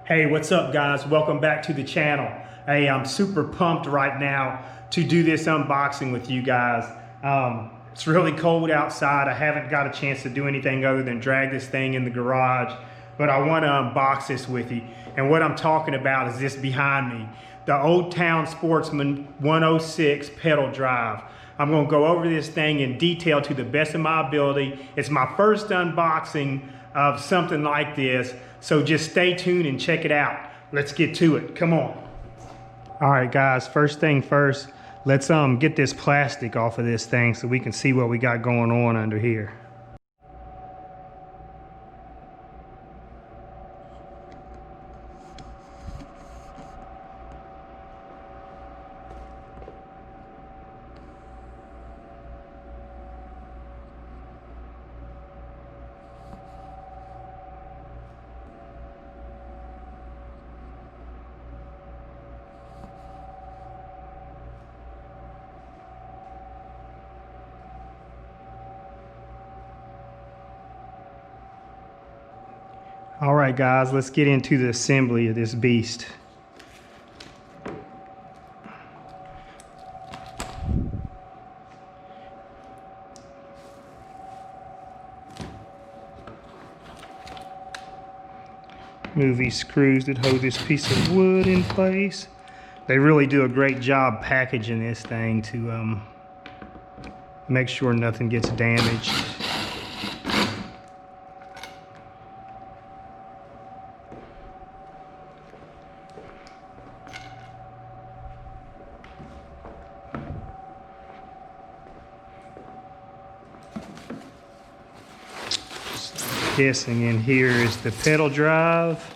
Hey, what's up guys? Welcome back to the channel. Hey, I'm super pumped right now to do this unboxing with you guys. It's really cold outside. I haven't got a chance to do anything other than drag this thing in the garage, but I want to unbox this with you. And what I'm talking about is this behind me, the Old Town Sportsman 106 pedal drive. I'm going to go over this thing in detail to the best of my ability. It's my first unboxing of something like this, so just stay tuned and check it out. Let's get to it. Come on. All right guys, first thing first, let's get this plastic off of this thing so we can see what we got going on under here. All right guys, let's get into the assembly of this beast. Move these screws that hold this piece of wood in place. They really do a great job packaging this thing to make sure nothing gets damaged. Guessing in here is the pedal drive.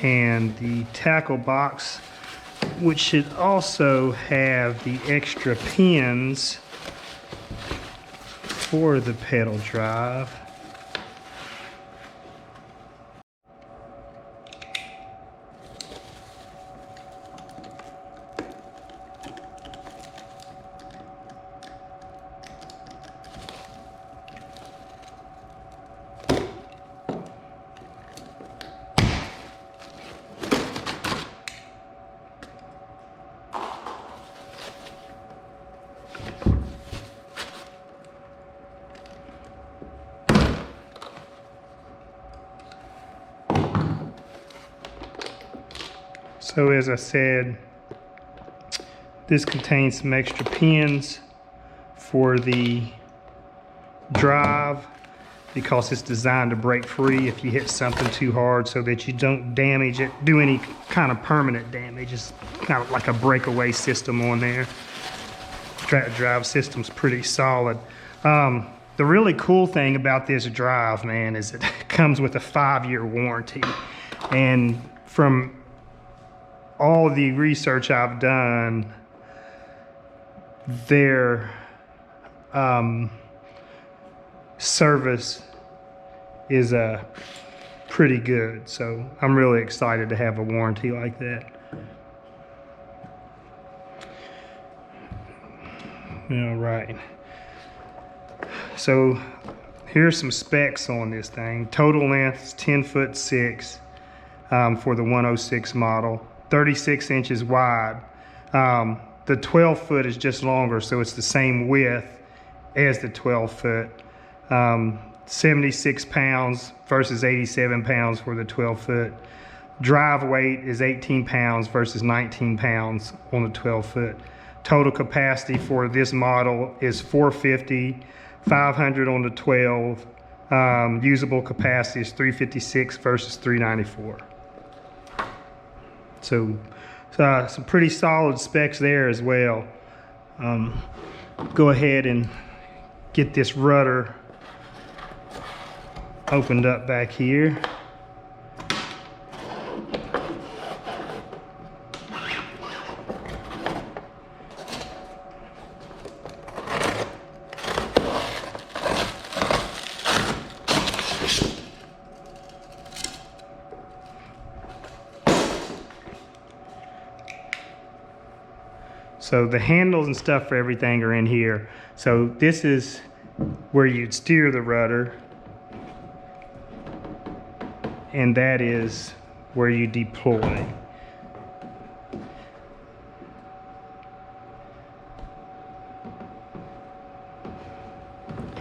And the tackle box, which should also have the extra pins for the pedal drive. So as I said, this contains some extra pins for the drive because it's designed to break free if you hit something too hard, so that you don't damage it, do any kind of permanent damage. It's kind of like a breakaway system on there. Drive system's pretty solid. The really cool thing about this drive, man, is it comes with a 5-year warranty. And from all the research I've done, their service is pretty good. So I'm really excited to have a warranty like that. All right. So here's some specs on this thing. Total length is 10'6" for the 106 model. 36 inches wide. The 12 foot is just longer, so it's the same width as the 12 foot. 76 pounds versus 87 pounds for the 12 foot. Drive weight is 18 pounds versus 19 pounds on the 12 foot. Total capacity for this model is 450, 500 on the 12. Usable capacity is 356 versus 394. So some pretty solid specs there as well. Go ahead and get this rudder opened up back here. So the handles and stuff for everything are in here. So this is where you'd steer the rudder, and that is where you deploy.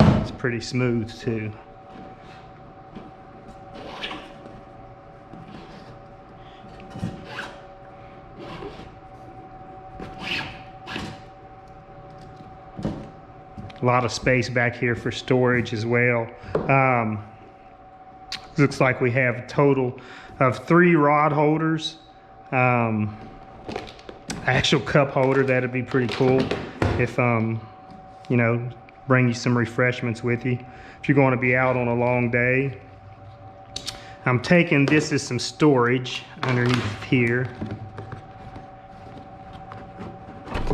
It's pretty smooth too. A lot of space back here for storage as well. Looks like we have a total of 3 rod holders. Actual cup holder, that'd be pretty cool if, you know, bring you some refreshments with you if you're going to be out on a long day. I'm taking this as some storage underneath here.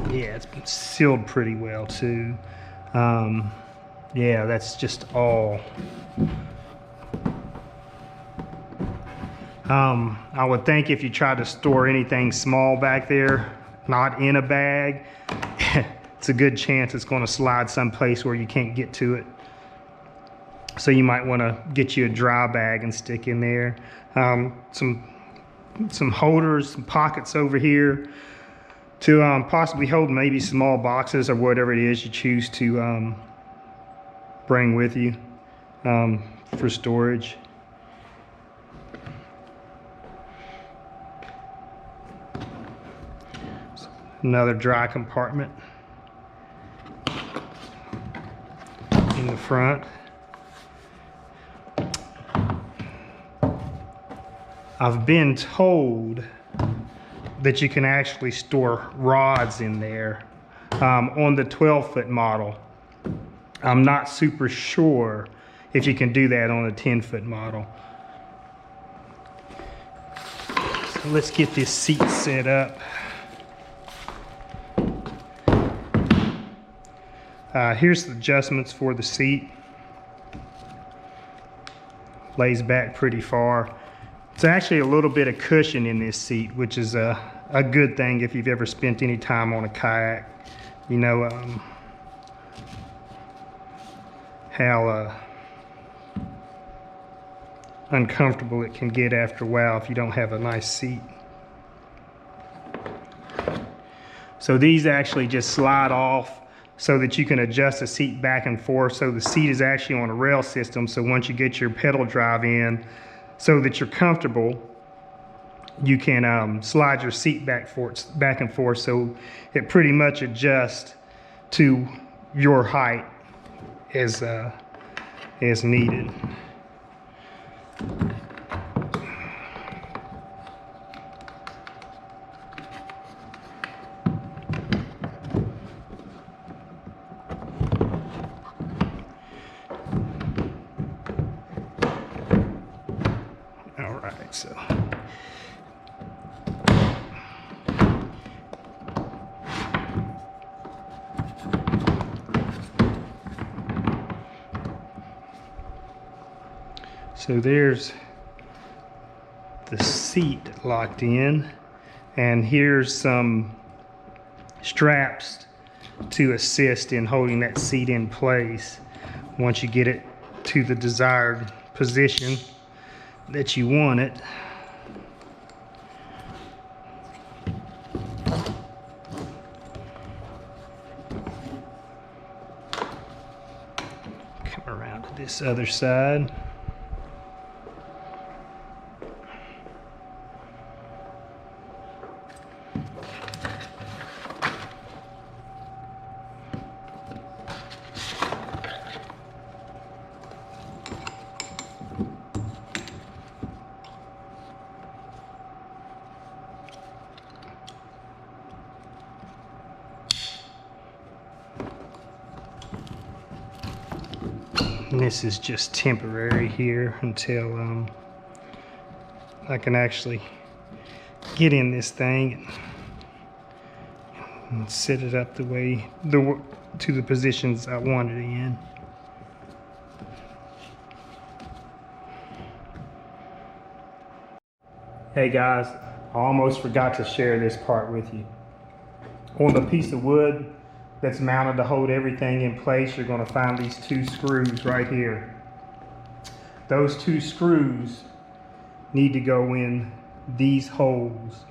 Yeah, it's been sealed pretty well too. Yeah, that's just all. I would think if you try to store anything small back there, not in a bag, it's a good chance it's going to slide someplace where you can't get to it. So you might want to get you a dry bag and stick in there. Some holders, some pockets over here to possibly hold maybe small boxes or whatever it is you choose to bring with you for storage. Another dry compartment in the front. I've been told that you can actually store rods in there on the 12-foot model. I'm not super sure if you can do that on a 10-foot model. So let's get this seat set up. Here's the adjustments for the seat. Lays back pretty far. It's actually a little bit of cushion in this seat, which is a good thing if you've ever spent any time on a kayak. You know how uncomfortable it can get after a while if you don't have a nice seat. So these actually just slide off so that you can adjust the seat back and forth. So the seat is actually on a rail system, so once you get your pedal drive in so that you're comfortable, you can slide your seat back and forth so it pretty much adjusts to your height as needed. So there's the seat locked in, and here's some straps to assist in holding that seat in place once you get it to the desired position that you want it. Come around to this other side. And this is just temporary here until I can actually get in this thing and set it up the way to the positions I want it in. Hey guys, I almost forgot to share this part with you. On the piece of wood that's mounted to hold everything in place, you're going to find these 2 screws right here. Those 2 screws need to go in these holes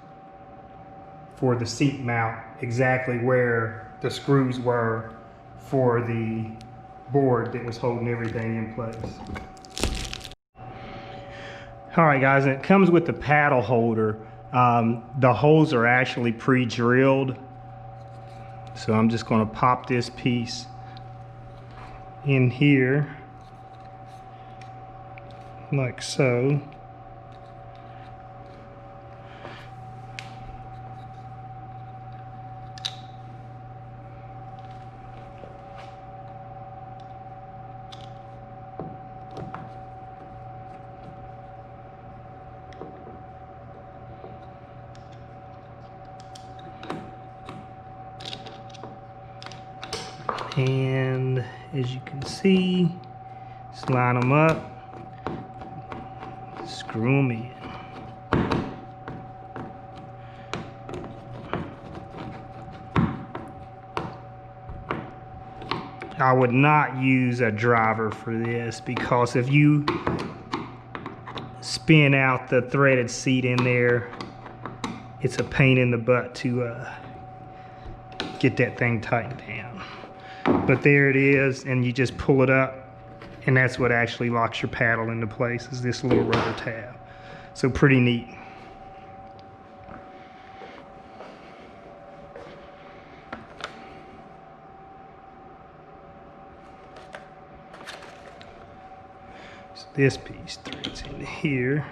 for the seat mount, exactly where the screws were for the board that was holding everything in place. All right guys, and it comes with the paddle holder. The holes are actually pre-drilled. So I'm just going to pop this piece in here, like so. And as you can see, just line them up, screw them in. I would not use a driver for this, because if you spin out the threaded seat in there, it's a pain in the butt to get that thing tightened down. But there it is, and you just pull it up, and that's what actually locks your paddle into place, is this little rudder tab. So pretty neat. So this piece threads in here.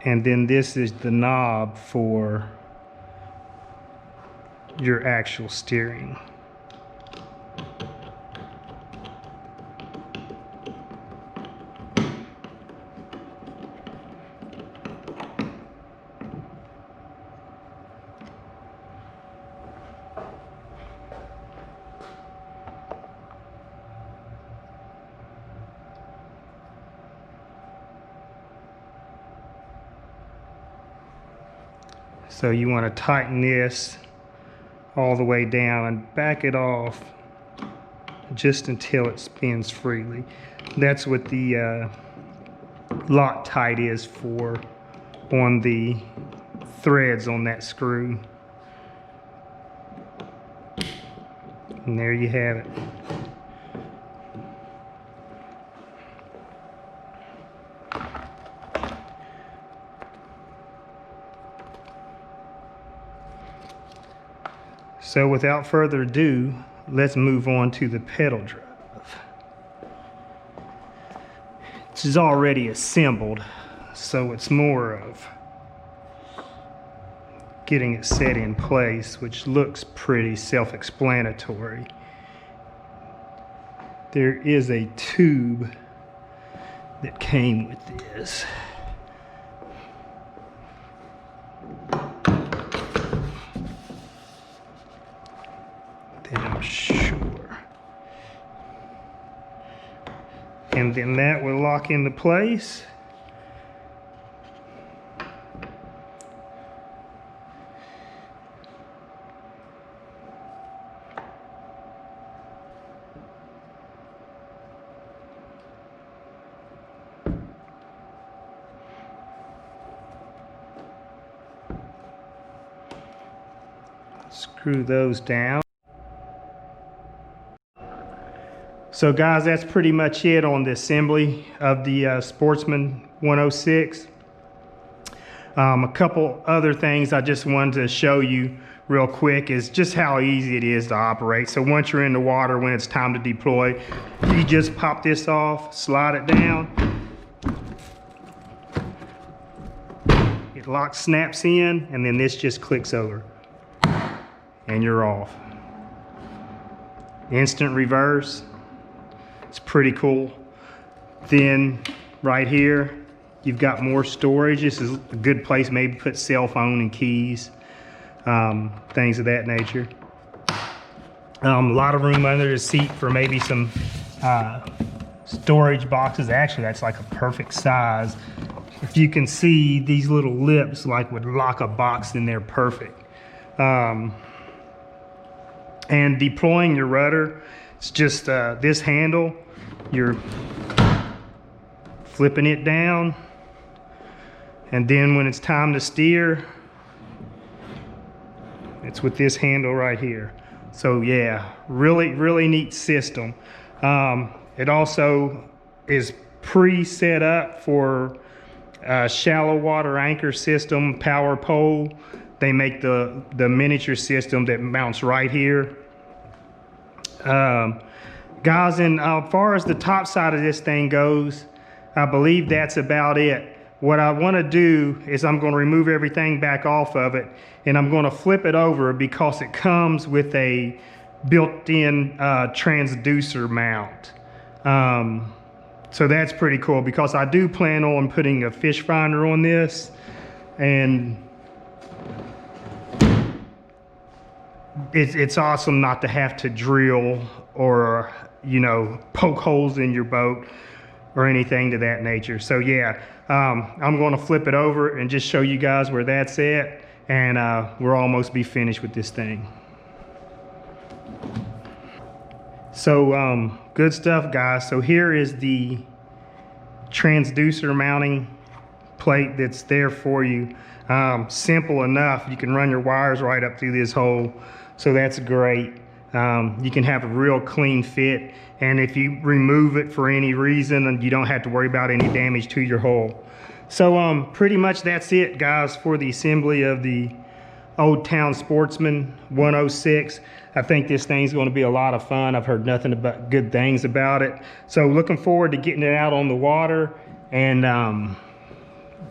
And then this is the knob for your actual steering. So you want to tighten this all the way down and back it off just until it spins freely. That's what the Loctite is for on the threads on that screw. And there you have it. So without further ado, let's move on to the pedal drive. This is already assembled, so it's more of getting it set in place, which looks pretty self-explanatory. There is a tube that came with this. I'm sure. And then that will lock into place. Screw those down. So guys, that's pretty much it on the assembly of the Sportsman 106. A couple other things I just wanted to show you real quick is just how easy it is to operate. So once you're in the water, when it's time to deploy, you just pop this off, slide it down. It locks, snaps in, and then this just clicks over. And you're off. Instant reverse. It's pretty cool. Then right here, you've got more storage. This is a good place maybe to put cell phone and keys. things of that nature. A lot of room under the seat for maybe some storage boxes. Actually, that's like a perfect size. If you can see, these little lips like would lock a box in there perfect. And deploying your rudder, it's just this handle, you're flipping it down, and then when it's time to steer, it's with this handle right here. So yeah, really neat system. It also is pre-set up for shallow water anchor system, power pole. They make the miniature system that mounts right here. Guys, and as far as the top side of this thing goes, I believe that's about it. What I want to do is I'm going to remove everything back off of it, and I'm going to flip it over because it comes with a built-in transducer mount. So that's pretty cool, because I do plan on putting a fish finder on this, and it's awesome not to have to drill or, you know, poke holes in your boat or anything to that nature. So yeah, I'm going to flip it over and just show you guys where that's at, and we'll almost be finished with this thing. So good stuff, guys. So here is the transducer mounting plate that's there for you. Simple enough. You can run your wires right up through this hole, so that's great. You can have a real clean fit, and if you remove it for any reason, you don't have to worry about any damage to your hull. So pretty much that's it, guys, for the assembly of the Old Town Sportsman 106. I think this thing's going to be a lot of fun. I've heard nothing but good things about it. So looking forward to getting it out on the water and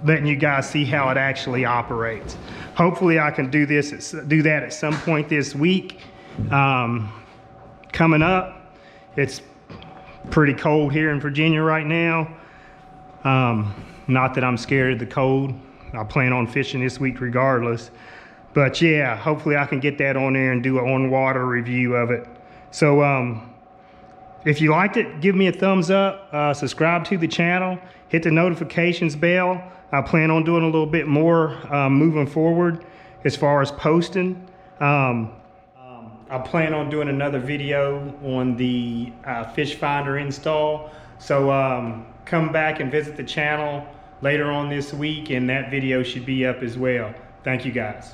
letting you guys see how it actually operates. Hopefully I can do that at some point this week. Coming up, it's pretty cold here in Virginia right now. Not that I'm scared of the cold. I plan on fishing this week regardless. But yeah, hopefully I can get that on there and do an on-water review of it. So if you liked it, give me a thumbs up, subscribe to the channel, hit the notifications bell. I plan on doing a little bit more moving forward as far as posting. I plan on doing another video on the fish finder install. So come back and visit the channel later on this week, and that video should be up as well. Thank you, guys.